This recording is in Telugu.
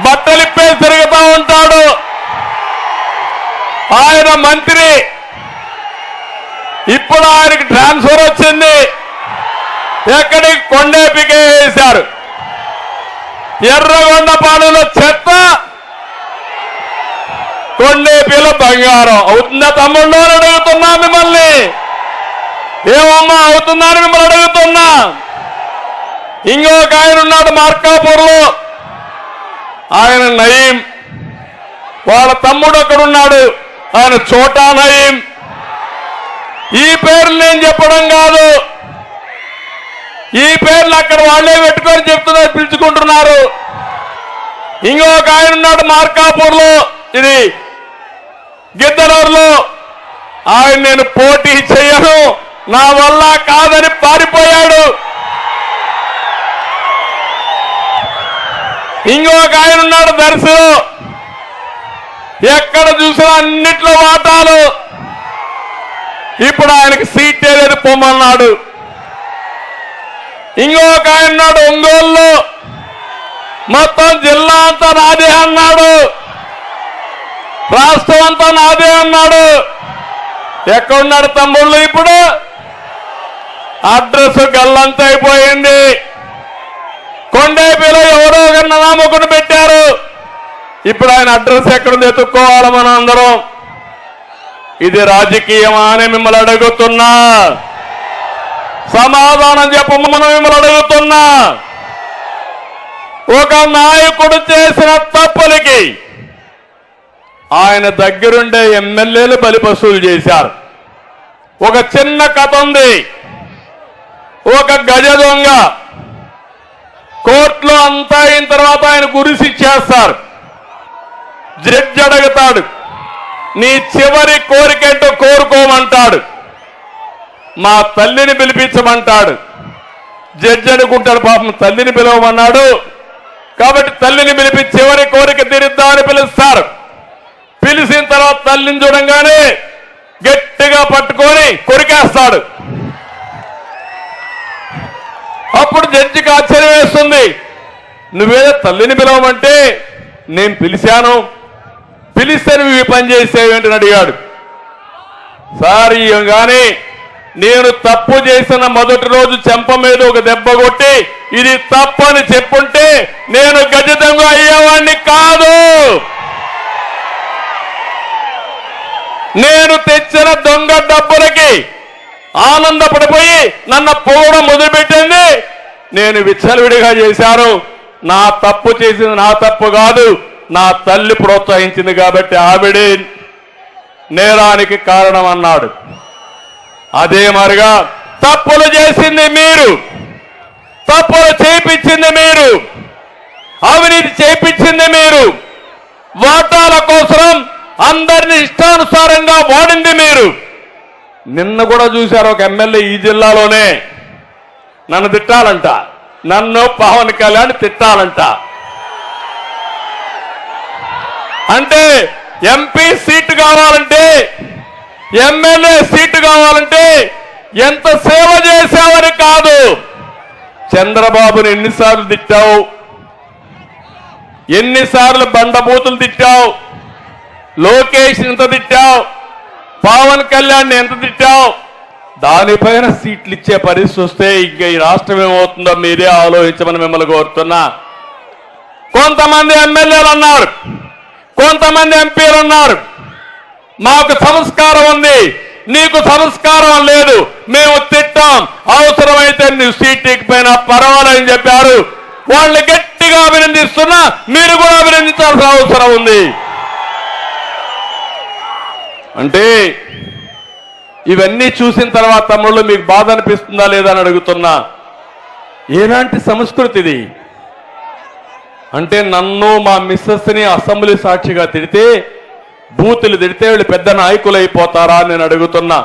బట్టలిప్పే తిరుగుతూ ఉంటాడు. ఆయన మంత్రి, ఇప్పుడు ఆయనకి ట్రాన్స్ఫర్ వచ్చింది. ఎక్కడికి? కొండేపికే వేశారు. ఎర్రగొండపాడులో చెత్త, కొండేపిలో బంగారం. అవుతుందా తమ్ముళ్ళు అని అడుగుతున్నా మిమ్మల్ని. ఏమమ్మా అవుతుందా అని మిమ్మల్ని అడుగుతున్నా. ఇంకొక ఆయన ఉన్నాడు మార్కాపూర్లో, ఆయన నయీం. వాళ్ళ తమ్ముడు అక్కడున్నాడు, ఆయన చోటా నయీం. ఈ పేర్లు నేను చెప్పడం కాదు, ఈ పేర్లు అక్కడ వాళ్ళే పెట్టుకొని చెప్తున్నారు, పిలుచుకుంటున్నారు. ఇంకొక ఆయన ఉన్నాడు మార్కాపూర్లో, ఇది గిద్దలూరులో. ఆయన నేను పోటీ చేయను, నా వల్ల కాదని పారిపోయాడు. ఇంకొక ఆయన ఉన్నాడు దర్శనం, ఎక్కడ చూసినా అన్నిట్లో వాటాలు. ఇప్పుడు ఆయనకి సీట్ ఏది పొమ్మన్నాడు. ఇంకొక ఆయన ఉన్నాడు ఒంగోలులో, మొత్తం జిల్లా అంతా నాదే అన్నాడు, రాష్ట్రం అంతా నాదే అన్నాడు. ఎక్కడున్నాడు తమ్ముళ్ళు? ఇప్పుడు అడ్రస్ గల్లంత అయిపోయింది. కొండేపిలో ఎవరో ఒక నామకుడు పెట్టారు. ఇప్పుడు ఆయన అడ్రస్ ఎక్కడుంది ఎత్తుక్కోవాలి మనం అందరం. ఇది రాజకీయమా అని మిమ్మల్ని అడుగుతున్నా, సమాధానం చెప్పమని మిమ్మల్ని అడుగుతున్నా. ఒక నాయకుడు చేసిన తప్పులకి ఆయన దగ్గరుండే ఎమ్మెల్యేలు బలిపశువులు చేశారు. ఒక చిన్న కథ ఉంది. ఒక గజ దొంగ కోర్టులో అంతా అయిన తర్వాత ఆయన గురిసిచ్చేస్తారు. జడ్జి అడుగుతాడు, నీ చివరి కోరికేంటో కోరుకోమంటాడు. మా తల్లిని పిలిపించమంటాడు. జడ్జి అనుకుంటాడు, పాపం తల్లిని పిలవమన్నాడు కాబట్టి తల్లిని పిలిపి చివరి కోరిక తీరుద్దామని పిలుస్తారు. పిలిచిన తర్వాత తల్లిని చూడంగానే గట్టిగా పట్టుకొని కొరికేస్తాడు. అప్పుడు జడ్జికి ఆశ్చర్యం వేస్తుంది, నువ్వేదో తల్లిని పిలవమంటే నేను పిలిచాను, పిలిస్తే నువ్వు ఈ పని చేసేవేంటని అడిగాడు. సార్ కానీ నేను తప్పు చేసిన మొదటి రోజు చెంప మీద ఒక దెబ్బ కొట్టి ఇది తప్పని చెప్పుంటే నేను గజ దొంగ అయ్యేవాడిని కాదు. నేను తెచ్చిన దొంగ డబ్బులకి ఆనందపడిపోయి నన్ను పోవడం మొదలుపెట్టింది. నేను విచ్చలవిడిగా చేశాను. నా తప్పు చేసింది నా తప్పు కాదు, నా తల్లి ప్రోత్సహించింది కాబట్టి ఆవిడే నేరానికి కారణం అన్నాడు. అదే మరిగా తప్పులు చేసింది మీరు, తప్పులు చేయించింది మీరు, అవినీతి చేయించింది మీరు, వాటాల కోసం అందరినీ ఇష్టానుసారంగా వాడింది మీరు. నిన్న కూడా చూశారు, ఒక ఎమ్మెల్యే ఈ జిల్లాలోనే నన్ను తిట్టాలంట, నన్ను పవన్ కళ్యాణ్ తిట్టాలంట. అంటే ఎంపీ సీటు కావాలంటే, ఎమ్మెల్యే సీటు కావాలంటే ఎంత సేవ చేశావని కాదు. చంద్రబాబుని ఎన్నిసార్లు తిట్టావు, ఎన్నిసార్లు బండబూతులు తిట్టావు, లోకేష్ ఎంత తిట్టావు, పవన్ కళ్యాణ్ ఎంత తిట్టావు. దానిపైన సీట్లు ఇచ్చే పరిస్థితి వస్తే ఇంకా ఈ రాష్ట్రం ఏమవుతుందో మీరే ఆలోచించమని మిమ్మల్ని కోరుతున్నా. కొంతమంది ఎమ్మెల్యేలు అన్నారు, కొంతమంది ఎంపీలు అన్నారు, మాకు సంస్కారం ఉంది, నీకు సంస్కారం లేదు, మేము తిట్టాం, అవసరమైతే నువ్వు సీట్ ఎక్కిపోయినా పర్వాలేదని చెప్పారు. వాళ్ళని గట్టిగా అభినందిస్తున్నా, మీరు కూడా అభినందించాల్సిన అవసరం ఉంది. అంటే ఇవన్నీ చూసిన తర్వాత తమ్ముళ్ళు మీకు బాధ అనిపిస్తుందా లేదా అని అడుగుతున్నా. ఎలాంటి సంస్కృతి ఇది అంటే, నన్ను మా మిస్సెస్ని అసెంబ్లీ సాక్షిగా తిడితే, బూతులు తిడితే వీళ్ళు పెద్ద నాయకులు అయిపోతారా అని నేను అడుగుతున్నా.